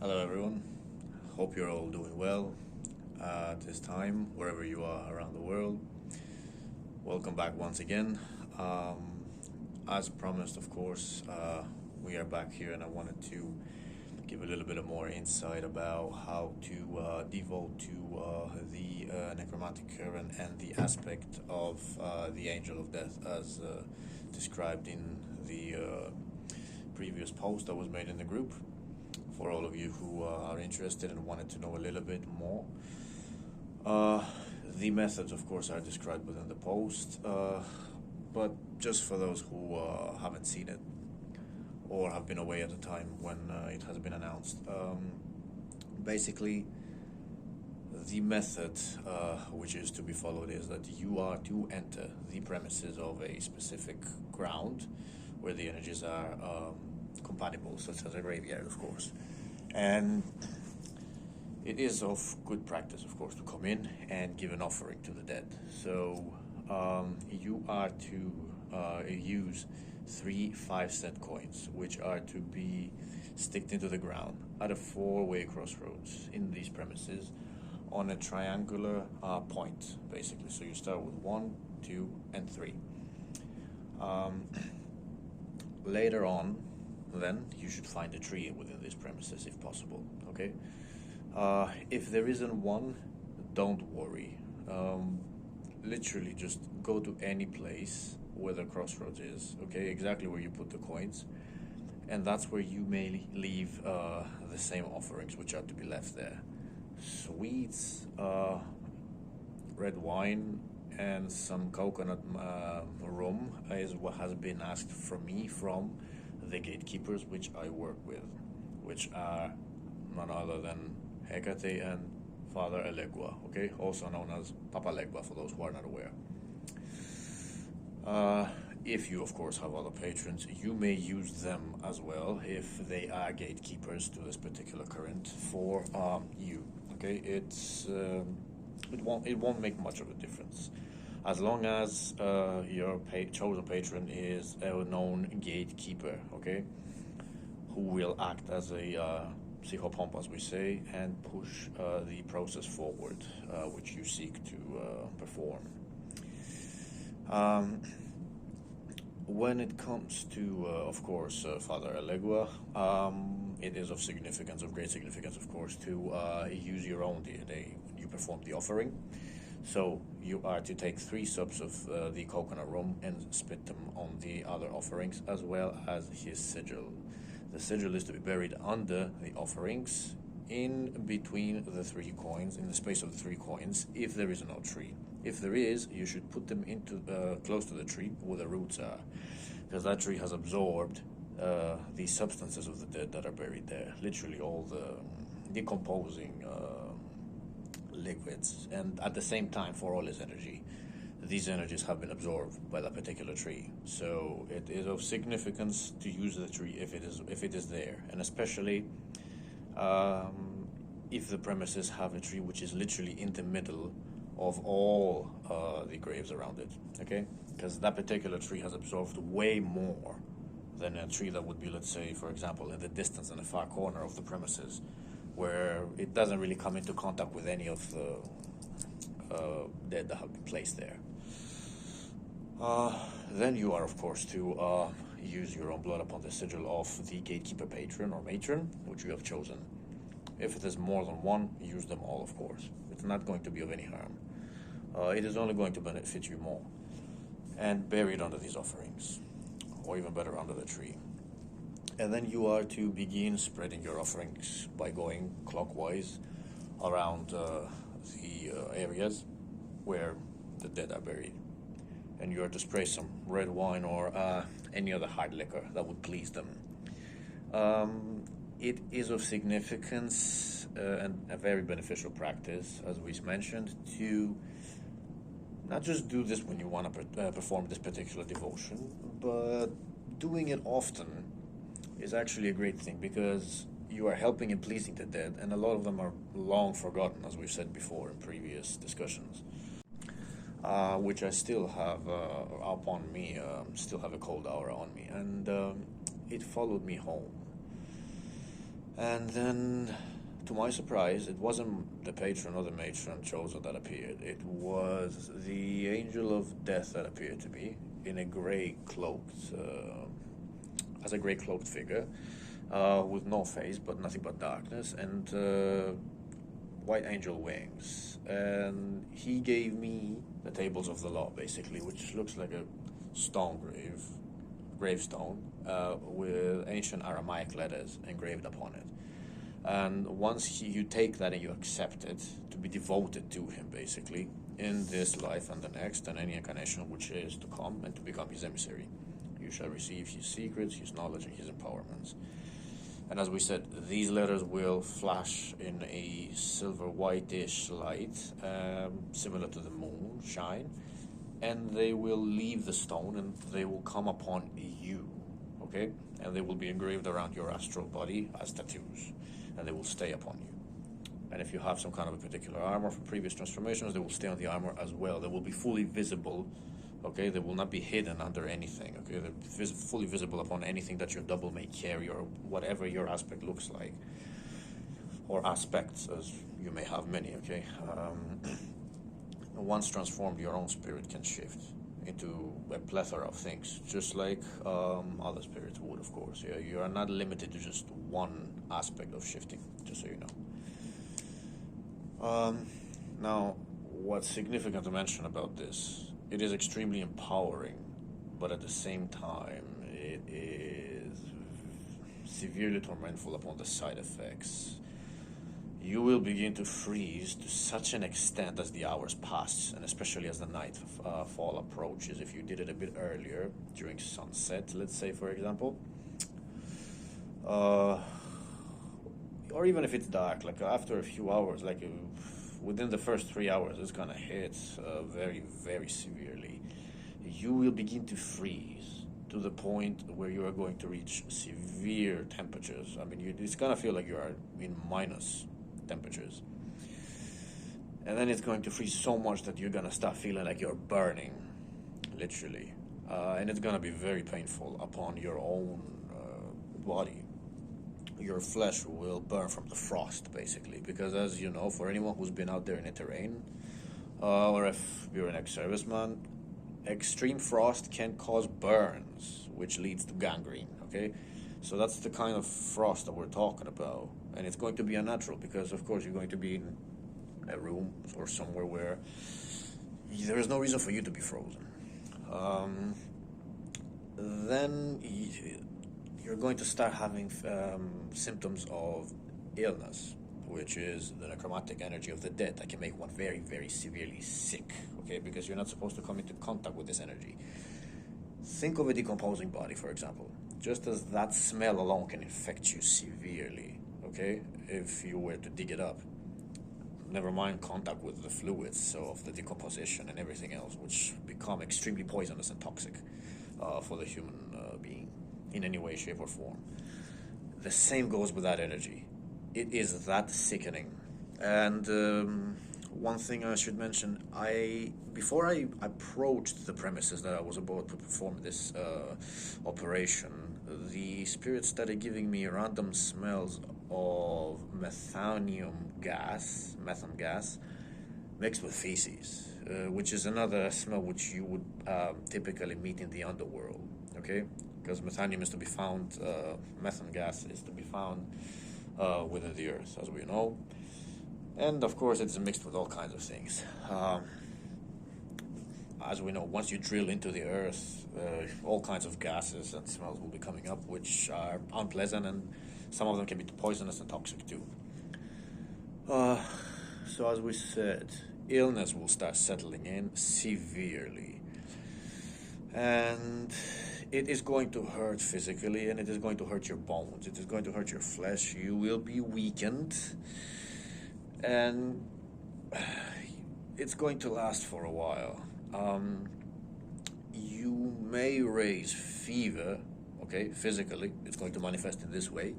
Hello, everyone. Hope you're all doing well at this time, wherever you are around the world. Welcome back once again. As promised, of course, we are back here, and I wanted to give a little bit of more insight about how to devote to the necromantic current and the aspect of the angel of death as described in the previous post that was made in the group. For all of you who are interested and wanted to know a little bit more, the methods, of course, are described within the post, but just for those who haven't seen it or have been away at the time when it has been announced. Basically, the method which is to be followed is that you are to enter the premises of a specific ground where the energies are compatible, such as a graveyard, of course. And it is of good practice, of course, to come in and give an offering to the dead. So you are to use 3 5-cent coins, which are to be sticked into the ground at a 4-way crossroads in these premises on a triangular point, basically. So you start with 1, 2, and 3. Later on, then you should find a tree within these premises if possible. Okay. If there isn't one, don't worry. Literally just go to any place where the crossroads is, okay, exactly where you put the coins, and that's where you may leave the same offerings which are to be left there. Sweets, red wine, and some coconut rum is what has been asked from me from the gatekeepers which I work with, which are none other than Hecate and Father Elegua, okay, also known as Papa Legua for those who are not aware. If you, of course, have other patrons, you may use them as well if they are gatekeepers to this particular current for you. Okay, it won't make much of a difference as long as your chosen patron is a known gatekeeper, okay, who will act as a psychopomp, as we say, and push the process forward, which you seek to perform. When it comes to, of course, Father Elegua, it is of significance, of great significance, of course, to use your own DNA when you perform the offering. So you are to take 3 subs of the coconut rum and spit them on the other offerings, as well as his sigil. The sigil is to be buried under the offerings, in between the 3 coins, in the space of the 3 coins, if there is no tree. If there is, you should put them into close to the tree where the roots are, because that tree has absorbed the substances of the dead that are buried there. Literally all the decomposing liquids, and at the same time, for all its energy, these energies have been absorbed by that particular tree. So it is of significance to use the tree if it is there, and especially if the premises have a tree which is literally in the middle of all the graves around it, okay? Because that particular tree has absorbed way more than a tree that would be, let's say, for example, in the distance in the far corner of the premises, where it doesn't really come into contact with any of the dead that have been placed there. Then you are, of course, to use your own blood upon the sigil of the gatekeeper patron or matron, which you have chosen. If it is more than one, use them all, of course. It's not going to be of any harm. It is only going to benefit you more. And bury it under these offerings, or even better, under the tree. And then you are to begin spreading your offerings by going clockwise around the areas where the dead are buried. And you are to spray some red wine or any other hard liquor that would please them. It is of significance and a very beneficial practice, as we mentioned, to not just do this when you want to perform this particular devotion, but doing it often is actually a great thing, because you are helping and pleasing the dead, and a lot of them are long forgotten, as we've said before in previous discussions, which I still have up on me, still have a cold aura on me, and it followed me home. And then, to my surprise, it wasn't the patron or the matron chosen that appeared. It was the angel of death that appeared to me in a grey cloaked, as a grey cloaked figure, with no face but nothing but darkness, and white angel wings. And he gave me the tables of the law, basically, which looks like a gravestone, with ancient Aramaic letters engraved upon it. And once you take that and you accept it to be devoted to him, basically, in this life and the next, and any incarnation which is to come, and to become his emissary, you shall receive his secrets, his knowledge, and his empowerments. And as we said, these letters will flash in a silver whitish light, similar to the moon shine, and they will leave the stone and they will come upon you, okay? And they will be engraved around your astral body as tattoos, and they will stay upon you. And if you have some kind of a particular armor from previous transformations, they will stay on the armor as well. They will be fully visible, okay? They will not be hidden under anything, okay? They're fully visible upon anything that your double may carry, or whatever your aspect looks like, or aspects, as you may have many, okay? Once transformed, your own spirit can shift into a plethora of things, just like other spirits would, of course. Yeah, you are not limited to just one aspect of shifting, just so you know. Now, what's significant to mention about this, it is extremely empowering, but at the same time, it is severely tormentful upon the side effects. You will begin to freeze to such an extent as the hours pass, and especially as the nightfall approaches. If you did it a bit earlier, during sunset, let's say, for example, or even if it's dark, like after a few hours, like within the first 3 hours, it's gonna hit very, very severely. You will begin to freeze to the point where you are going to reach severe temperatures. I mean, it's gonna feel like you are in minus temperatures, and then it's going to freeze so much that you're gonna start feeling like you're burning, literally, and it's gonna be very painful upon your own body. Your flesh will burn from the frost, basically, because, as you know, for anyone who's been out there in the terrain, or if you're an ex-serviceman, extreme frost can cause burns, which leads to gangrene, okay? So that's the kind of frost that we're talking about. And it's going to be unnatural because, of course, you're going to be in a room or somewhere where there is no reason for you to be frozen. Then you're going to start having symptoms of illness, which is the necromantic energy of the dead that can make one very, very severely sick, okay? Because you're not supposed to come into contact with this energy. Think of a decomposing body, for example. Just as that smell alone can infect you severely, okay, if you were to dig it up. Never mind contact with the fluids of the decomposition and everything else, which become extremely poisonous and toxic for the human being in any way, shape, or form. The same goes with that energy. It is that sickening. And one thing I should mention, before I approached the premises that I was about to perform this operation, the spirit started giving me random smells of methane gas, mixed with feces, which is another smell which you would typically meet in the underworld, okay? Because methanium is to be found, methane gas is to be found within the earth, as we know. And of course, it's mixed with all kinds of things. As we know, once you drill into the earth, all kinds of gases and smells will be coming up, which are unpleasant, and some of them can be poisonous and toxic too. So as we said, illness will start settling in severely. And it is going to hurt physically, and it is going to hurt your bones. It is going to hurt your flesh. You will be weakened. And it's going to last for a while. You may raise fever, okay, physically. It's going to manifest in this way.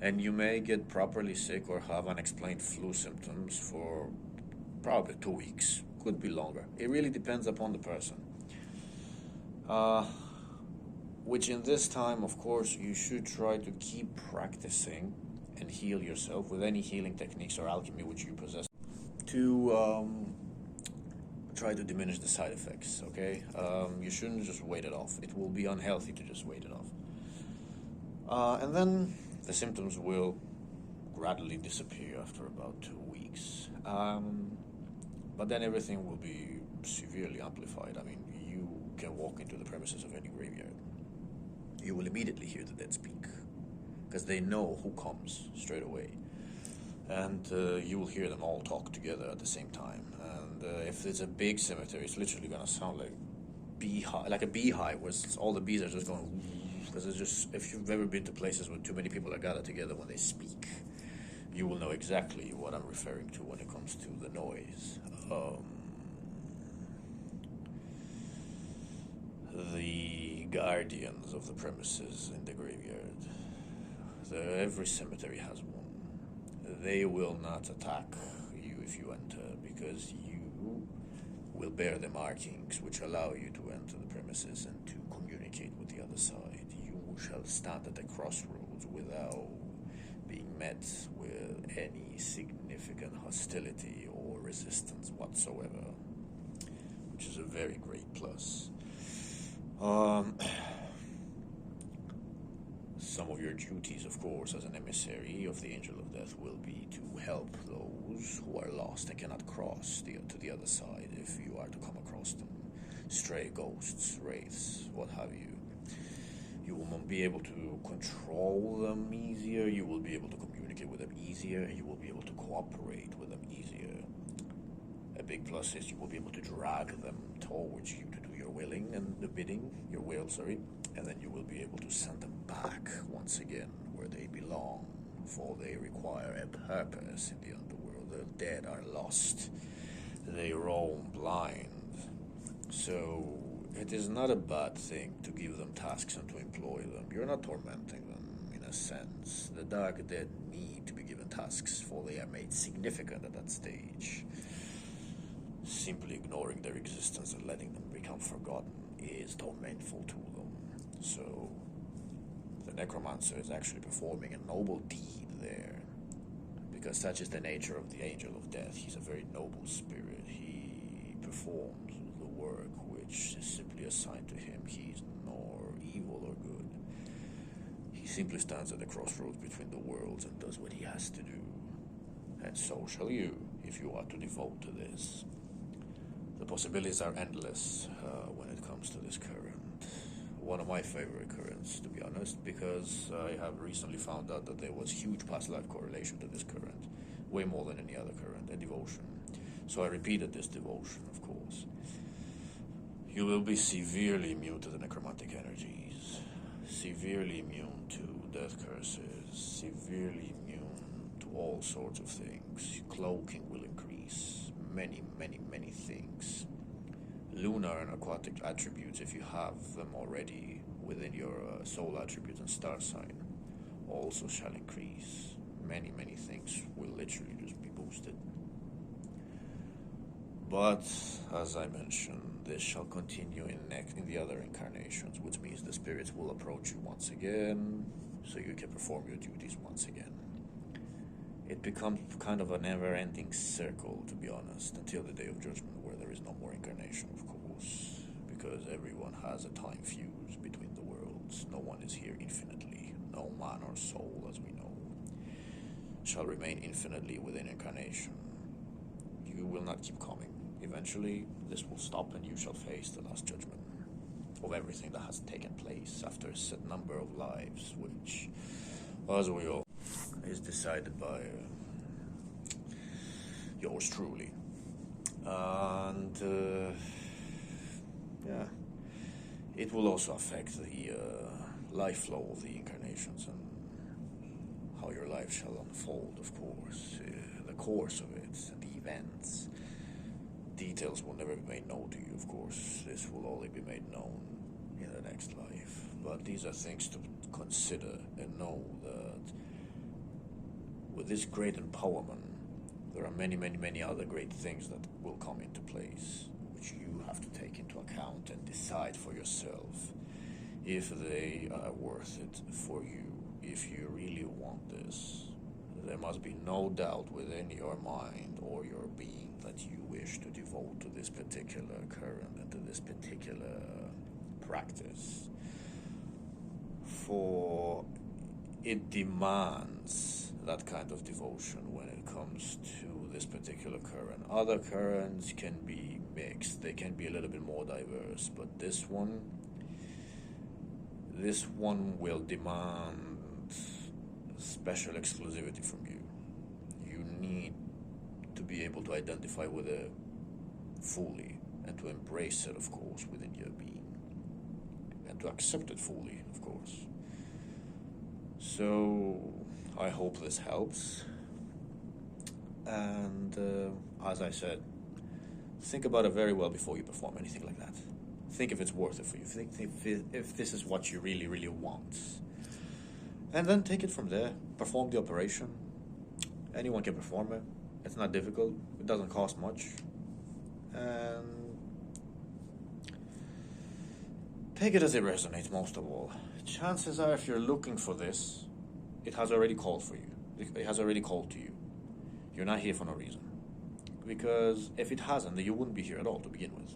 And you may get properly sick or have unexplained flu symptoms for probably 2 weeks. Could be longer. It really depends upon the person. Which in this time, of course, you should try to keep practicing and heal yourself with any healing techniques or alchemy which you possess to try to diminish the side effects, okay? You shouldn't just wait it off. It will be unhealthy to just wait it off. And then the symptoms will gradually disappear after about 2 weeks. But then everything will be severely amplified. I mean, you can walk into the premises of any graveyard. You will immediately hear the dead speak, because they know who comes straight away. And you will hear them all talk together at the same time. And if it's a big cemetery, it's literally going to sound like a beehive, where all the bees are just going, because it's just, if you've ever been to places where too many people are gathered together when they speak, you will know exactly what I'm referring to when it comes to the noise. The guardians of the premises in the graveyard, every cemetery has one. They will not attack you if you enter, because you will bear the markings which allow you to enter the premises and to communicate with the other side. You shall stand at the crossroads without being met with any significant hostility or resistance whatsoever, which is a very great plus. Some of your duties, of course, as an emissary of the Angel of Death will be to help those who are lost and cannot cross to the other side, if you are to come across them. Stray ghosts, wraiths, what have you. You will be able to control them easier, you will be able to communicate with them easier, and you will be able to cooperate with them easier. A big plus is you will be able to drag them towards you to do your willing and the bidding, your will, and then you will be able to send them back once again where they belong, for they require a purpose in the underworld. The dead are lost, they roam blind, so it is not a bad thing to give them tasks and to employ them. You're not tormenting them, in a sense. The dark dead need to be given tasks, for they are made significant at that stage. Simply ignoring their existence and letting them become forgotten is tormentful to them. So the necromancer is actually performing a noble deed there, because such is the nature of the Angel of Death. He's a very noble spirit. He performs the work which is simply assigned to him. He's nor evil or good. He simply stands at the crossroads between the worlds and does what he has to do. And so shall you, if you are to devote to this. The possibilities are endless when it comes to this current. One of my favorite currents, to be honest, because I have recently found out that there was huge past life correlation to this current, way more than any other current, a devotion. So I repeated this devotion, of course. You will be severely immune to the necromantic energies, severely immune to death curses, severely immune to all sorts of things. Cloaking will increase, many, many, many things. Lunar and aquatic attributes, if you have them already within your soul attributes and star sign, also shall increase. Many, many things will literally just be boosted. But, as I mentioned, this shall continue in the other incarnations, which means the spirits will approach you once again, so you can perform your duties once again. It becomes kind of a never-ending circle, to be honest, until the Day of Judgment, where there is no more incarnation, of course, because everyone has a time fuse between the worlds. No one is here infinitely. No man or soul, as we know, shall remain infinitely within incarnation. You will not keep coming. Eventually, this will stop and you shall face the last judgment of everything that has taken place after a set number of lives, which, as we all, is decided by yours truly. And yeah, it will also affect the life flow of the incarnations and how your life shall unfold, of course, the course of it and the events. Details will never be made known to you, of course. This will only be made known in the next life. But these are things to consider and know that with this great empowerment, there are many, many, many other great things that will come into place, which you have to take into account and decide for yourself if they are worth it for you, if you really want this. must be no doubt within your mind or your being that you wish to devote to this particular current and to this particular practice. For it demands that kind of devotion when it comes to this particular current. Other currents can be mixed, they can be a little bit more diverse, but this one will demand special exclusivity from you. You need to be able to identify with it fully and to embrace it, of course, within your being, and to accept it fully, of course. So I hope this helps. And as I said, think about it very well before you perform anything like that. Think if it's worth it for you. Think if this is what you really, really want. And then take it from there. Perform the operation. Anyone can perform it. It's not difficult. It doesn't cost much. And take it as it resonates, most of all. Chances are, if you're looking for this, it has already called for you. It has already called to you. You're not here for no reason. Because if it hasn't, then you wouldn't be here at all to begin with.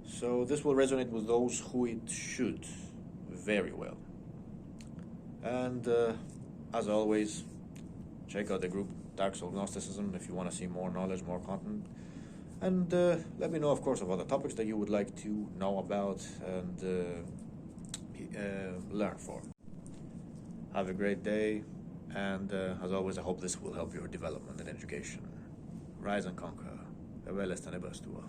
So this will resonate with those who it should very well. And as always, check out the group Dark Soul Gnosticism if you want to see more knowledge, more content. And let me know, of course, of other topics that you would like to know about and learn for. Have a great day, and as always, I hope this will help your development and education. Rise and conquer. Eveles tenebestua.